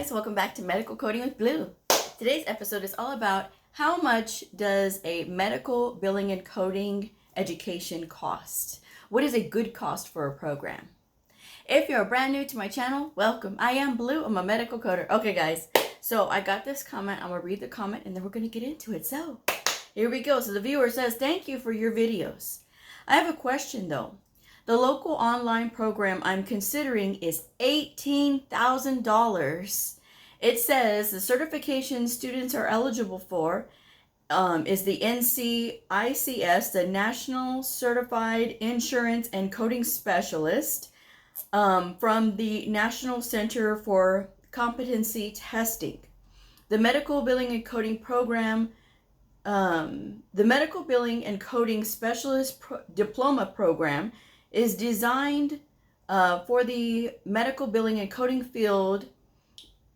guys, welcome back to Medical Coding with Blue. Today's episode is all about how much does a medical billing and coding education cost? What is a good cost for a program? If you're brand new to my channel, welcome. I am Blue, I'm a medical coder. Okay guys, so I got this comment, I'm gonna read the comment and then we're gonna get into it. So here we go. So the viewer says, thank you for your videos. I have a question though. The local online program I'm considering is $18,000. It says the certification students are eligible for is the NCICS, the National Certified Insurance and Coding Specialist, from the National Center for Competency Testing. The Medical Billing and Coding Program, the Medical Billing and Coding Specialist Diploma Program is designed for the medical billing and coding field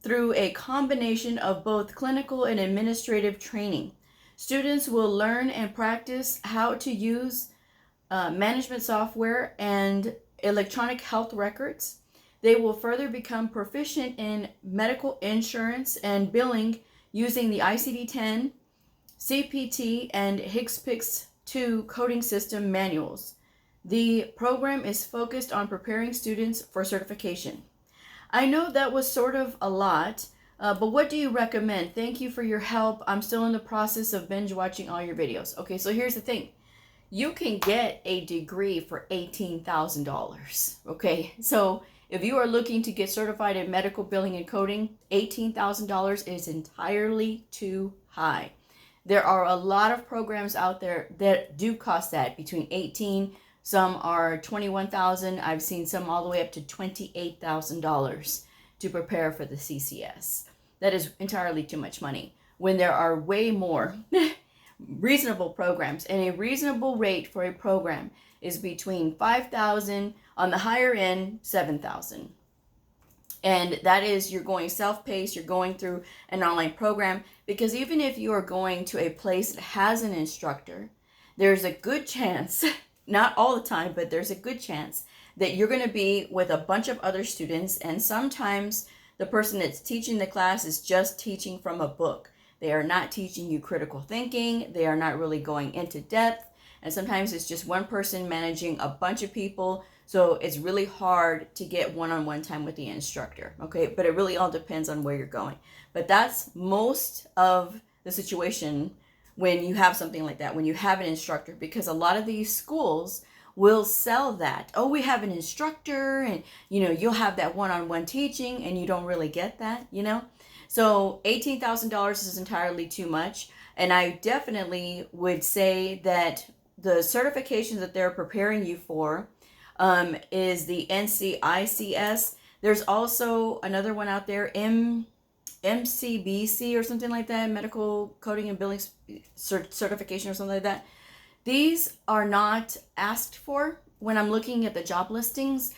through a combination of both clinical and administrative training. Students will learn and practice how to use management software and electronic health records. They will further become proficient in medical insurance and billing using the ICD-10, CPT, and HCPCS-2 coding system manuals. The program is focused on preparing students for certification. I know that was sort of a lot, but what do you recommend? Thank you for your help. I'm still in the process of binge watching all your videos. Okay, so here's the thing. You can get a degree for $18,000. Okay, so if you are looking to get certified in medical billing and coding, $18,000 is entirely too high. There are a lot of programs out there that do cost that, between $18,000. Some are $21,000. I've seen some all the way up to $28,000 to prepare for the CCS. That is entirely too much money when there are way more reasonable programs, and a reasonable rate for a program is between $5,000, on the higher end, $7,000. And that is, you're going self-paced, you're going through an online program, because even if you are going to a place that has an instructor, there's a good chance, not all the time, but there's a good chance that you're going to be with a bunch of other students, and sometimes the person that's teaching the class is just teaching from a book. They are not teaching you critical thinking. They are not really going into depth, and sometimes it's just one person managing a bunch of people, so it's really hard to get one-on-one time with the instructor, okay? But it really all depends on where you're going. But that's most of the situation when you have something like that, when you have an instructor, because a lot of these schools will sell that. Oh, we have an instructor, and you'll have that one-on-one teaching, and you don't really get that, So $18,000 is entirely too much, and I definitely would say that the certifications that they're preparing you for is the NCICS. There's also another one out there, MCBC or something like that, Medical Coding and Billing Certification or something like that. These are not asked for when I'm looking at the job listings.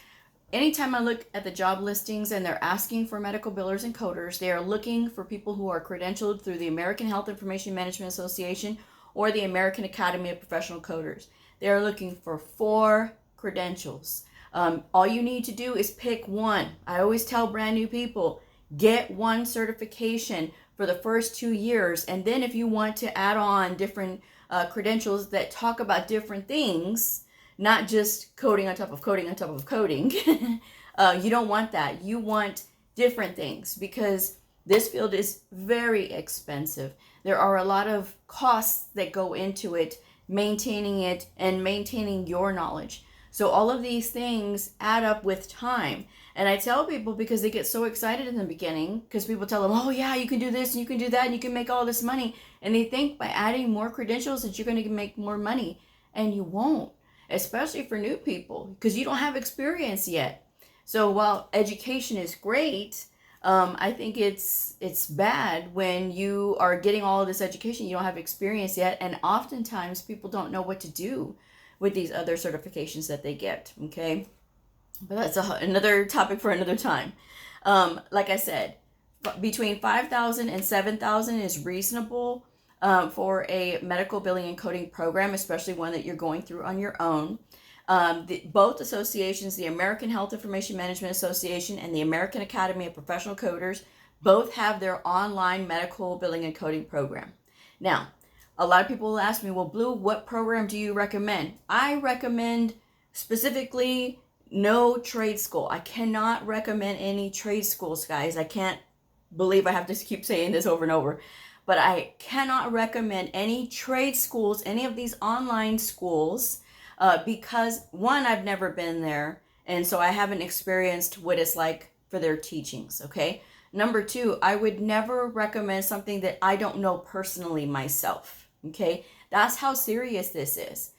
Anytime I look at the job listings and they're asking for medical billers and coders, they are looking for people who are credentialed through the American Health Information Management Association or the American Academy of Professional Coders. They are looking for 4 credentials. All you need to do is pick one. I always tell brand new people, get one certification for the first 2 years, and then if you want to add on different credentials that talk about different things, not just coding on top of coding on top of coding, you don't want that. You want different things, because this field is very expensive. There are a lot of costs that go into it, maintaining it and maintaining your knowledge. So all of these things add up with time. And I tell people, because they get so excited in the beginning, because people tell them, oh yeah, you can do this and you can do that and you can make all this money. And they think by adding more credentials that you're going to make more money. And you won't, especially for new people, because you don't have experience yet. So while education is great, I think it's bad when you are getting all of this education, you don't have experience yet. And oftentimes people don't know what to do with these other certifications that they get, okay? But that's another topic for another time. Like I said, between $5,000 and $7,000 is reasonable for a medical billing and coding program, especially one that you're going through on your own. Both associations, the American Health Information Management Association and the American Academy of Professional Coders, Both have their online medical billing and coding program. Now, a lot of people will ask me, well, Blue, what program do you recommend? I recommend specifically no trade school. I cannot recommend any trade schools, guys. I can't believe I have to keep saying this over and over. But I cannot recommend any trade schools, any of these online schools, because one, I've never been there. And so I haven't experienced what it's like for their teachings, okay? Number two, I would never recommend something that I don't know personally myself, okay? That's how serious this is.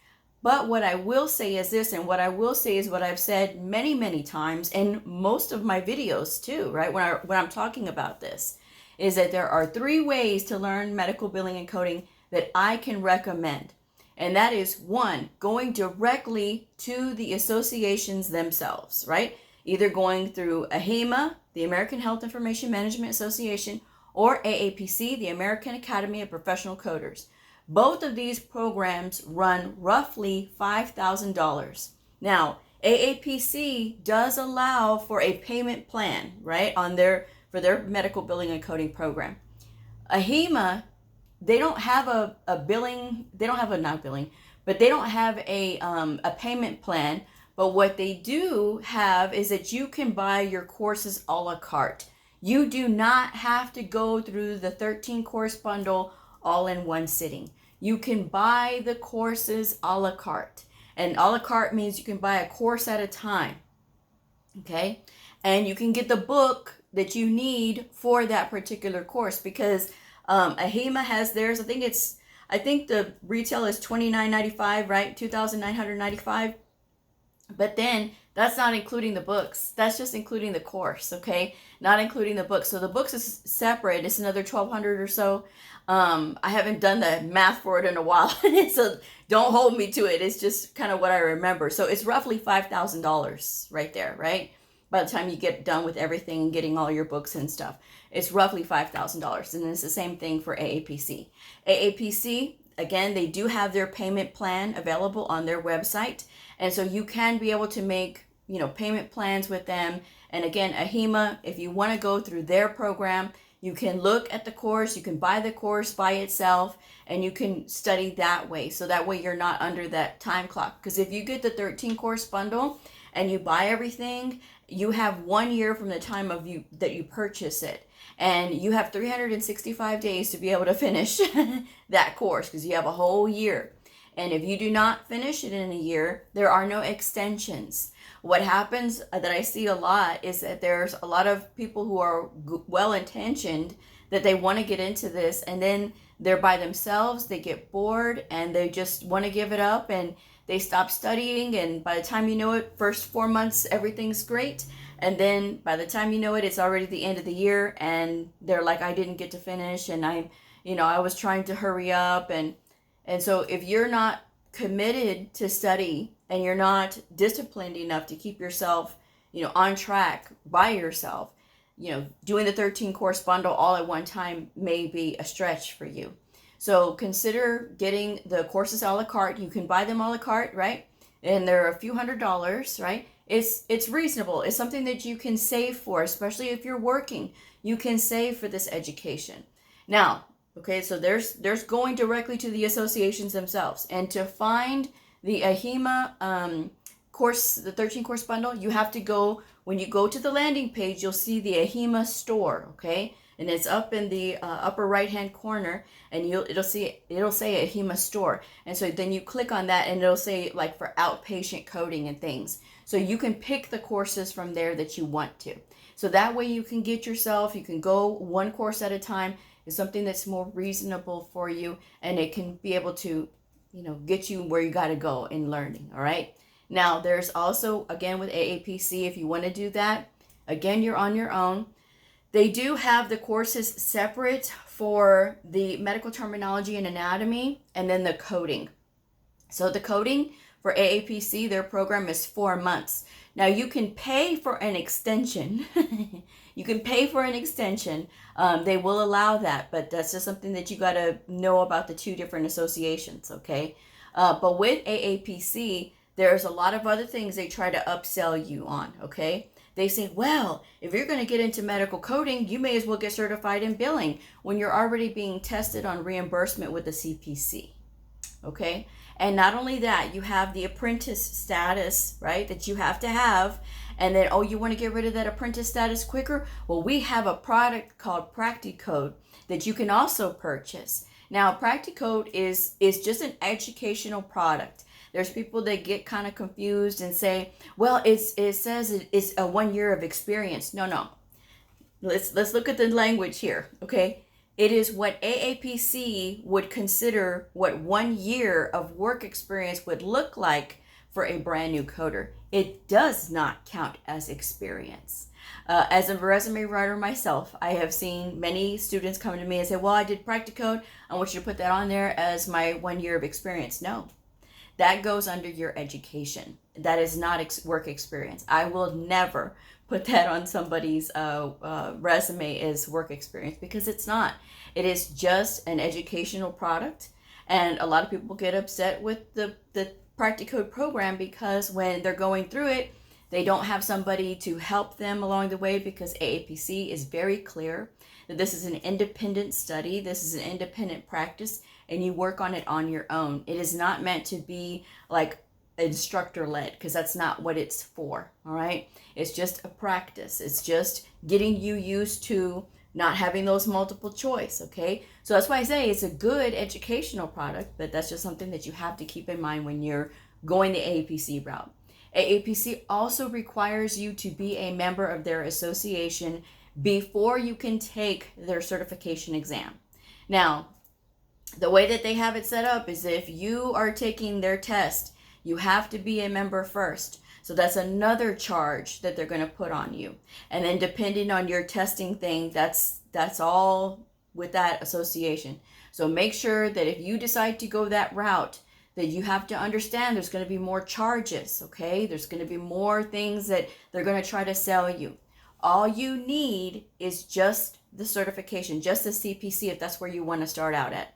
But what I will say is this, and what I will say is what I've said many, many times in most of my videos too, right? When I'm talking about this, is that there are 3 ways to learn medical billing and coding that I can recommend. And that is 1, going directly to the associations themselves, right? Either going through AHIMA, the American Health Information Management Association, or AAPC, the American Academy of Professional Coders. Both of these programs run roughly $5,000. Now, AAPC does allow for a payment plan, right, for their medical billing and coding program. AHIMA, they don't have a billing, they don't have a, not billing, but they don't have a payment plan. But what they do have is that you can buy your courses a la carte. You do not have to go through the 13 course bundle all in one sitting. You can buy the courses a la carte. And a la carte means you can buy a course at a time. Okay? And you can get the book that you need for that particular course, because AHIMA has theirs. I think the retail is $29.95, right? $2,995. But then that's not including the books. That's just including the course, okay? Not including the books. So the books is separate. It's another $1,200 or so. I haven't done the math for it in a while, so don't hold me to it. It's just kind of what I remember. So it's roughly $5,000 right there, right? By the time you get done with everything, getting all your books and stuff, it's roughly $5,000. And it's the same thing for AAPC. AAPC, again, they do have their payment plan available on their website. And so you can be able to make, payment plans with them. And again, AHIMA, if you want to go through their program, you can look at the course, you can buy the course by itself, and you can study that way. So that way you're not under that time clock. Because if you get the 13 course bundle and you buy everything, you have 1 year from the time that you purchase it. And you have 365 days to be able to finish that course, because you have a whole year. And if you do not finish it in a year, there are no extensions. What happens that I see a lot is that there's a lot of people who are well-intentioned that they want to get into this, and then they're by themselves, they get bored, and they just want to give it up, and they stop studying, and by the time you know it, first 4 months, everything's great. And then by the time you know it, it's already the end of the year, and they're like, I didn't get to finish, and I was trying to hurry up. And so if you're not committed to study and you're not disciplined enough to keep yourself, on track by yourself, doing the 13 course bundle all at one time may be a stretch for you. So consider getting the courses a la carte. You can buy them a la carte, right? And they're a few $100s, right? It's reasonable. It's something that you can save for, especially if you're working. You can save for this education. Now, okay, so there's going directly to the associations themselves. And to find the AHIMA course, the 13 course bundle, you have to go, when you go to the landing page, you'll see the AHIMA store, okay? And it's up in the upper right hand corner, and it'll say AHIMA store. And so then you click on that, and it'll say like for outpatient coding and things. So you can pick the courses from there that you want to. So that way you can you can go one course at a time. It's something that's more reasonable for you, and it can be able to, get you where you got to go in learning. All right. Now there's also, again, with AAPC, if you want to do that, again, you're on your own. They do have the courses separate for the medical terminology and anatomy, and then the coding. So the coding for AAPC, their program is 4 months. Now you can pay for an extension. You can pay for an extension. They will allow that, but that's just something that you got to know about the 2 different associations, okay? But with AAPC, there's a lot of other things they try to upsell you on, okay? they say, well, if you're going to get into medical coding, you may as well get certified in billing when you're already being tested on reimbursement with the CPC. Okay? And not only that, you have the apprentice status, right, that you have to have. And then, oh, you want to get rid of that apprentice status quicker? Well, we have a product called Practicode that you can also purchase. Now, Practicode is just an educational product. There's people that get kind of confused and say, well, it says it's a 1 year of experience. No. Let's look at the language here, okay? It is what AAPC would consider what 1 year of work experience would look like for a brand new coder. It does not count as experience. As a resume writer myself, I have seen many students come to me and say, well, I did Practicode. I want you to put that on there as my 1 year of experience. No. That goes under your education. That is not work experience. I will never put that on somebody's resume as work experience because it's not. It is just an educational product. And a lot of people get upset with the Practicode program because when they're going through it, they don't have somebody to help them along the way because AAPC is very clear that this is an independent study. This is an independent practice. And you work on it on your own. It is not meant to be like instructor-led because that's not what it's for, all right? It's just a practice. It's just getting you used to not having those multiple choice, okay? So that's why I say it's a good educational product, but that's just something that you have to keep in mind when you're going the AAPC route. AAPC also requires you to be a member of their association before you can take their certification exam. Now, the way that they have it set up is if you are taking their test, you have to be a member first. So that's another charge that they're going to put on you. And then depending on your testing thing, that's all with that association. So make sure that if you decide to go that route, that you have to understand there's going to be more charges, okay? There's going to be more things that they're going to try to sell you. All you need is just the certification, just the CPC if that's where you want to start out at.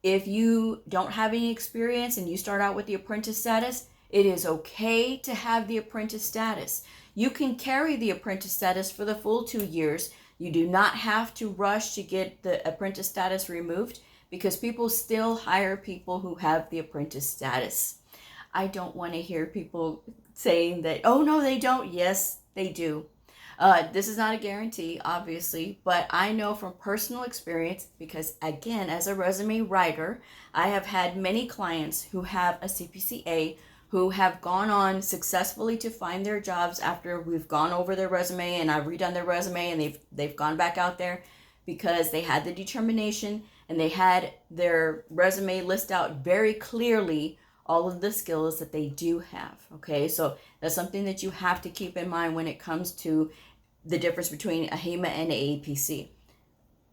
If you don't have any experience and you start out with the apprentice status, it is okay to have the apprentice status. You can carry the apprentice status for the full 2 years. You do not have to rush to get the apprentice status removed because people still hire people who have the apprentice status. I don't want to hear people saying that, oh no, they don't. Yes, they do. This is not a guarantee, obviously, but I know from personal experience because, again, as a resume writer, I have had many clients who have a CPCA who have gone on successfully to find their jobs after we've gone over their resume and I've redone their resume and they've gone back out there because they had the determination and they had their resume list out very clearly all of the skills that they do have, okay? So that's something that you have to keep in mind when it comes to the difference between AHIMA and AAPC.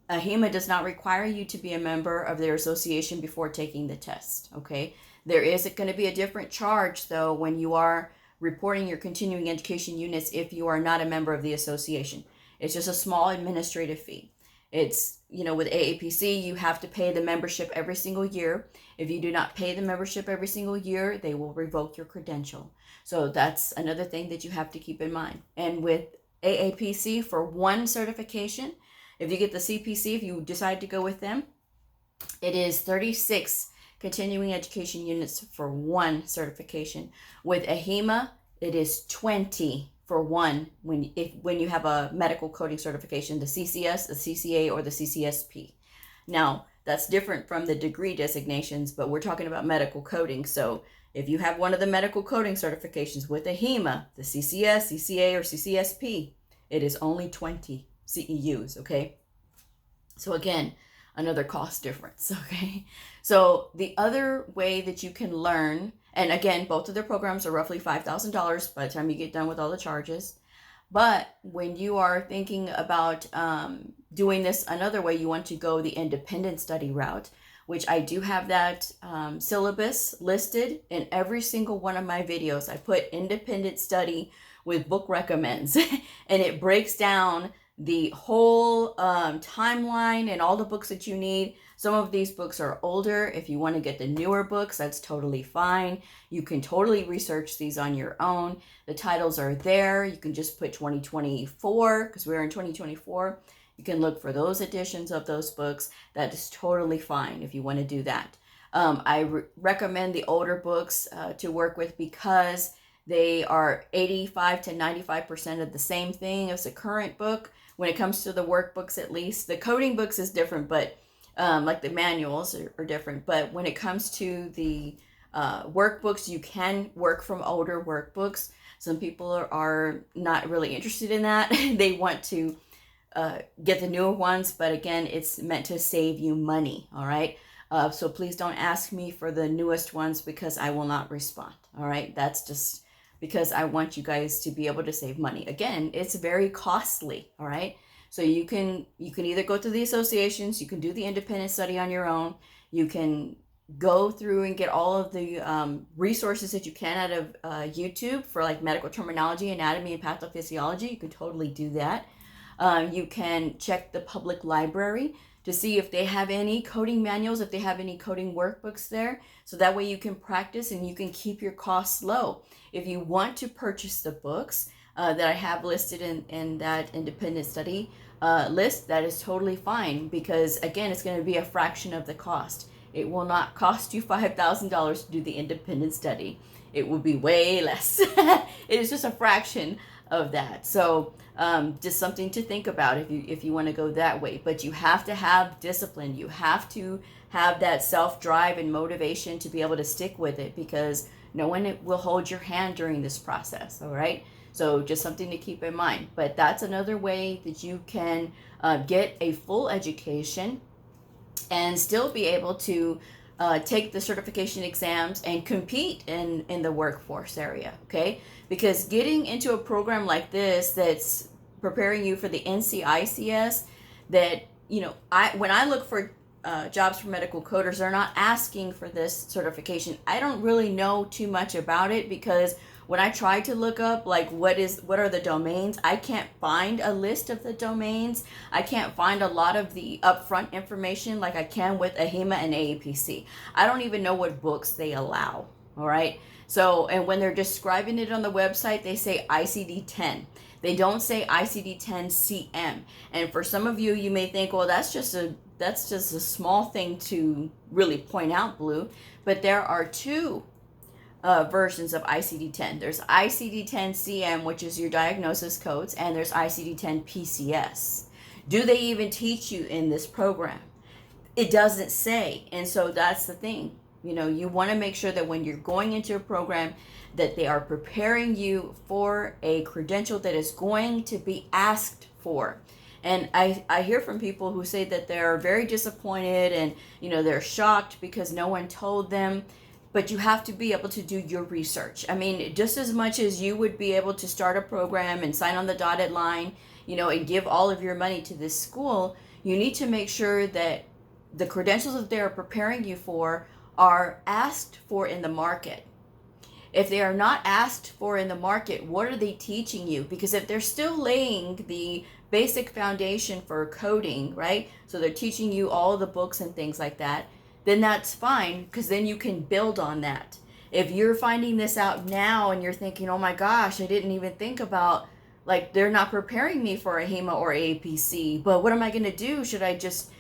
AHIMA does not require you to be a member of their association before taking the test, okay? There is going to be a different charge, though, when you are reporting your continuing education units if you are not a member of the association. It's just a small administrative fee. It's, with AAPC, you have to pay the membership every single year. If you do not pay the membership every single year, they will revoke your credential. So that's another thing that you have to keep in mind. And with AAPC for one certification, if you get the CPC, if you decide to go with them, it is 36 continuing education units for one certification. With AHIMA, it is 20 for one when you have a medical coding certification, the CCS, the CCA, or the CCSP. Now, that's different from the degree designations, but we're talking about medical coding. So if you have one of the medical coding certifications with AHIMA, the CCS, CCA, or CCSP, it is only 20 CEUs, okay? So again, another cost difference, okay? So the other way that you can learn, and again, both of their programs are roughly $5,000 by the time you get done with all the charges. But when you are thinking about doing this another way, you want to go the independent study route, which I do have that syllabus listed in every single one of my videos. I put independent study with book recommends, and it breaks down the whole timeline and all the books that you need. Some of these books are older. If you want to get the newer books, that's totally fine. You can totally research these on your own. The titles are there. You can just put 2024 because we're in 2024. You can look for those editions of those books. That is totally fine if you want to do that. I recommend the older books to work with because they are 85 to 95% of the same thing as the current book. When it comes to the workbooks, at least the coding books is different, but like the manuals are different. But when it comes to the workbooks, you can work from older workbooks. Some people are not really interested in that. They want to get the newer ones, but again, it's meant to save you money. All right. So please don't ask me for the newest ones because I will not respond. All right. That's just because I want you guys to be able to save money. Again, it's very costly. All right. So you can either go to the associations, you can do the independent study on your own, you can go through and get all of the resources that you can out of YouTube for like medical terminology, anatomy, and pathophysiology. You can totally do that. You can check the public library to see if they have any coding manuals, if they have any coding workbooks there. So that way you can practice and you can keep your costs low. If you want to purchase the books that I have listed in that independent study list, that is totally fine because again, it's going to be a fraction of the cost. It will not cost you $5,000 to do the independent study. It will be way less. It is just a fraction of that. So just something to think about if you want to go that way. But you have to have discipline. You have to have that self-drive and motivation to be able to stick with it because no one will hold your hand during this process. All right. So just something to keep in mind. But that's another way that you can get a full education and still be able to take the certification exams and compete in the workforce area, okay? Because getting into a program like this that's preparing you for the NCICS, that, you know, when I look for jobs for medical coders, they're not asking for this certification. I don't really know too much about it because when I try to look up like what are the domains, I can't find a list of the domains. I can't find a lot of the upfront information like I can with AHIMA and AAPC. I don't even know what books they allow. All right. So, and when they're describing it on the website, they say ICD-10. They don't say ICD-10-CM. And for some of you, you may think, well, that's just a small thing to really point out, Blue. But there are two versions of ICD-10. There's ICD-10-CM, which is your diagnosis codes, and there's ICD-10-PCS. Do they even teach you in this program? It doesn't say. And so that's the thing. You know, you want to make sure that when you're going into a program that they are preparing you for a credential that is going to be asked for. And I hear from people who say that they're very disappointed and, you know, they're shocked because no one told them. But you have to be able to do your research. I mean, just as much as you would be able to start a program and sign on the dotted line, you know, and give all of your money to this school, you need to make sure that the credentials that they're preparing you for are asked for in the market. If they are not asked for in the market, what are they teaching you? Because if they're still laying the basic foundation for coding, right? So they're teaching you all the books and things like that, then that's fine because then you can build on that. If you're finding this out now and you're thinking, oh my gosh, I didn't even think about, like, they're not preparing me for a HEMA or APC, but what am I going to do? Should I just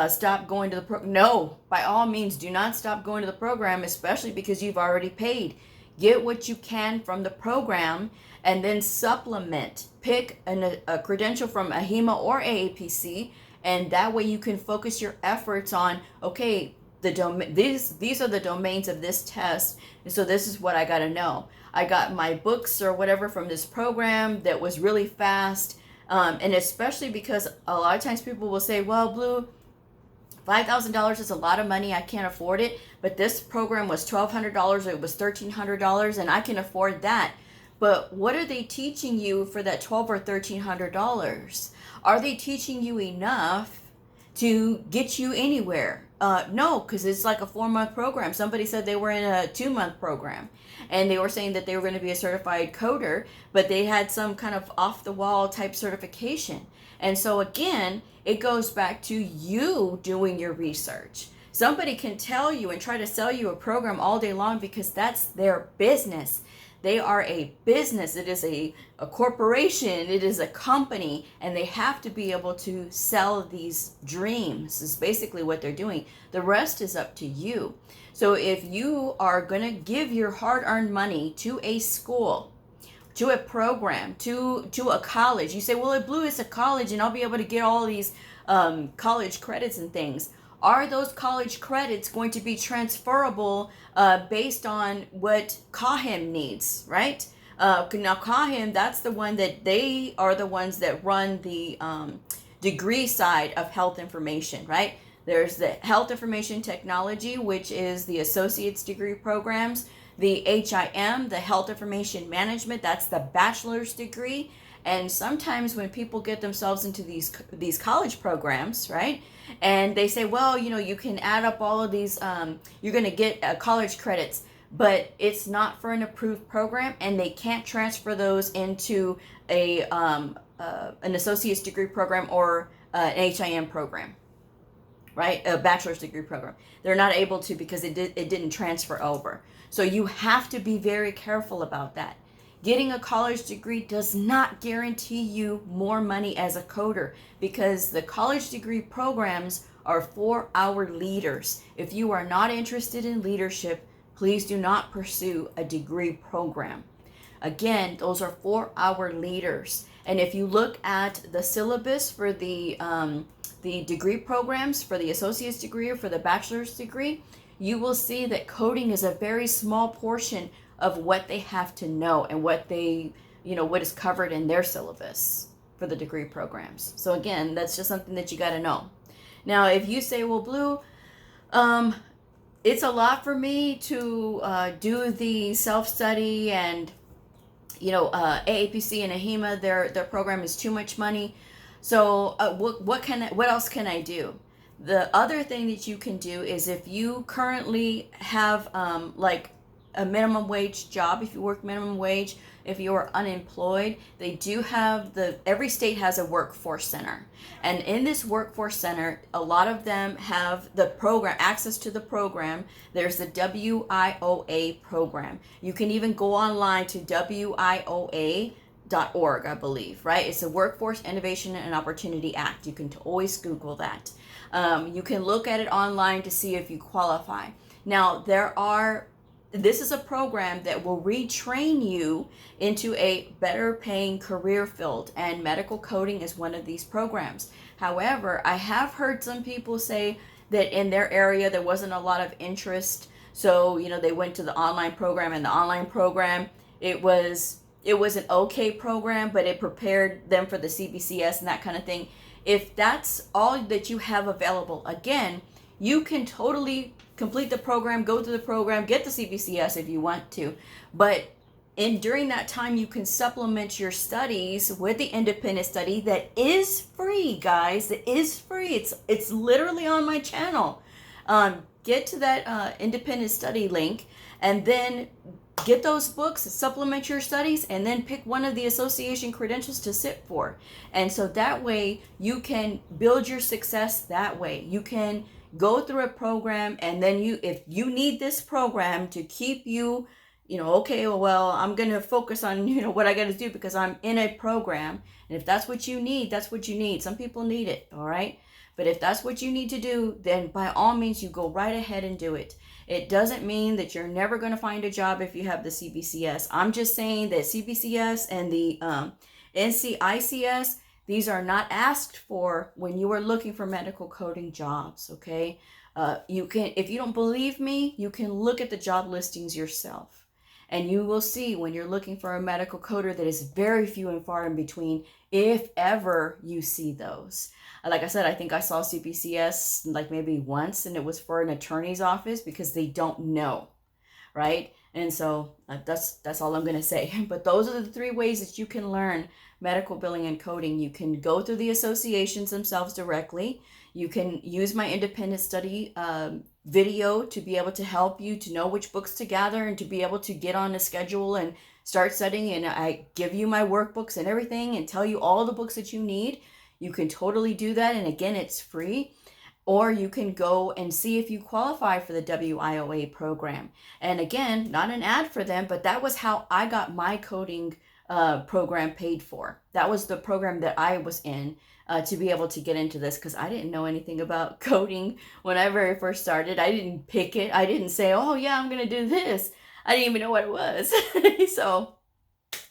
stop going to the program? No, by all means, do not stop going to the program, especially because you've already paid. Get what you can from the program and then supplement. Pick a credential from a HEMA or AAPC, and that way you can focus your efforts on, okay, these are the domains of this test, and so this is what I got to know. I got my books or whatever from this program that was really fast, and especially because a lot of times people will say, well, Blue, $5,000 is a lot of money, I can't afford it, but this program was $1,200, it was $1,300, and I can afford that. But what are they teaching you for that $1,200 or $1,300? Are they teaching you enough to get you anywhere? No, because it's like a 4-month program. Somebody said they were in a 2-month program and they were saying that they were going to be a certified coder, but they had some kind of off the wall type certification. And so again, it goes back to you doing your research. Somebody can tell you and try to sell you a program all day long because that's their business. They are a business. It is a corporation. It is a company, and they have to be able to sell these dreams is basically what they're doing. The rest is up to you. So if you are going to give your hard-earned money to a school, to a program, to a college, you say, well, at Bleu is a college and I'll be able to get all these college credits and things. Are those college credits going to be transferable based on what CAHIM needs, right? Now CAHIM, that's the one that they are the ones that run the degree side of health information, right? There's the health information technology, which is the associate's degree programs. The HIM, the health information management, that's the bachelor's degree. And sometimes when people get themselves into these college programs, right, and they say, well, you know, you can add up all of these, you're going to get college credits, but it's not for an approved program, and they can't transfer those into an associate's degree program or an HIM program, right, a bachelor's degree program. They're not able to because it didn't transfer over. So you have to be very careful about that. Getting a college degree does not guarantee you more money as a coder, because the college degree programs are for our leaders. If you are not interested in leadership, please do not pursue a degree program. Again, those are for our leaders. And if you look at the syllabus for the degree programs, for the associate's degree or for the bachelor's degree, you will see that coding is a very small portion of what they have to know and what they, you know, what is covered in their syllabus for the degree programs. So again, that's just something that you got to know. Now, if you say, well, Bleu, it's a lot for me to do the self-study, and, you know, AAPC and AHIMA, their program is too much money. So what else can I do? The other thing that you can do is, if you currently have like a minimum wage job, if you work minimum wage, if you are unemployed, they do have every state has a workforce center. And in this workforce center, a lot of them have the program, access to the program. There's the WIOA program. You can even go online to WIOA.org, I believe, right? It's a Workforce Innovation and Opportunity Act. You can always Google that. You can look at it online to see if you qualify. Now, this is a program that will retrain you into a better paying career field, and medical coding is one of these programs. However, I have heard some people say that in their area there wasn't a lot of interest, so, you know, they went to the online program, and the online program, it was an okay program, but it prepared them for the CBCS and that kind of thing. If that's all that you have available, again, you can totally complete the program, go through the program, get the CBCS if you want to. But during that time, you can supplement your studies with the independent study that is free, guys. It is free. It's literally on my channel. Get to that independent study link, and then get those books, supplement your studies, and then pick one of the association credentials to sit for. And so that way you can build your success that way. You can go through a program, and then if you need this program to keep you, you know, okay, well, I'm going to focus on, you know, what I got to do because I'm in a program. And if that's what you need, that's what you need. Some people need it, all right? But if that's what you need to do, then by all means, you go right ahead and do it. It doesn't mean that you're never going to find a job if you have the CBCS. I'm just saying that CBCS and the NCICS, these are not asked for when you are looking for medical coding jobs, okay? You can, if you don't believe me, you can look at the job listings yourself. And you will see when you're looking for a medical coder that is very few and far in between, if ever you see those. Like I said, I think I saw CBCS like maybe once, and it was for an attorney's office because they don't know, right? And so that's all I'm going to say. But those are the 3 ways that you can learn medical billing and coding. You can go through the associations themselves directly. You can use my independent study video to be able to help you to know which books to gather and to be able to get on a schedule and start studying. And I give you my workbooks and everything and tell you all the books that you need. You can totally do that. And again, it's free. Or you can go and see if you qualify for the WIOA program. And again, not an ad for them, but that was how I got my coding program paid for. That was the program that I was in to be able to get into this, because I didn't know anything about coding when I very first started. I didn't pick it. I didn't say, oh yeah, I'm going to do this. I didn't even know what it was. So,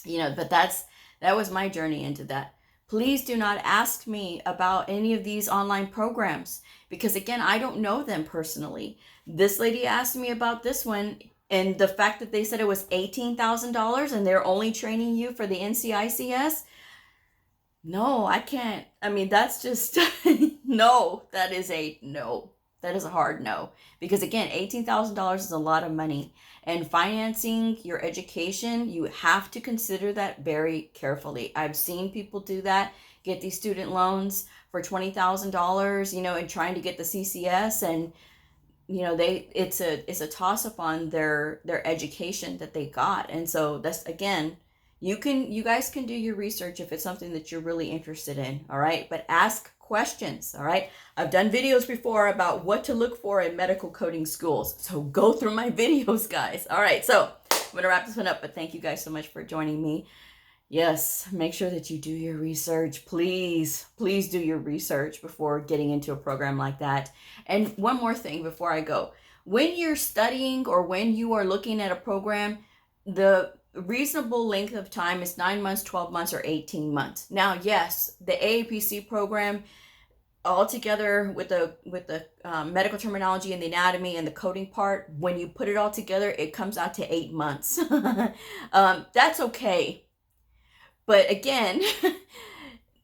but that was my journey into that. Please do not ask me about any of these online programs, because again, I don't know them personally. This lady asked me about this one, and the fact that they said it was $18,000 and they're only training you for the NCICS. No, I can't. I mean, that's just, no, that is a no. That is a hard no. Because again, $18,000 is a lot of money. And financing your education, you have to consider that very carefully. I've seen people do that, get these student loans for $20,000, and trying to get the CCS, and it's a toss up on their education that they got. And so that's, again, you guys can do your research if it's something that you're really interested in, all right? But ask questions, all right? I've done videos before about what to look for in medical coding schools, so go through my videos, guys. All right, so I'm gonna wrap this one up, but thank you guys so much for joining me. Yes, make sure that you do your research. Please do your research before getting into a program like that. And one more thing before I go. When you're studying or when you are looking at a program, the reasonable length of time is 9 months, 12 months, or 18 months. Now, yes, the AAPC program altogether with the medical terminology and the anatomy and the coding part, when you put it all together, it comes out to 8 months. That's okay. But again,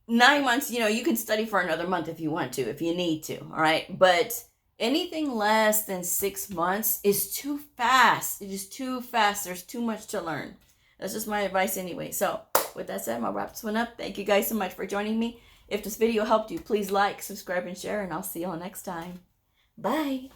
9 months, you can study for another month if you want to, if you need to, all right? But anything less than 6 months is too fast. It is too fast. There's too much to learn. That's just my advice anyway. So with that said, I'll wrap this one up. Thank you guys so much for joining me. If this video helped you, please like, subscribe, and share, and I'll see you all next time. Bye.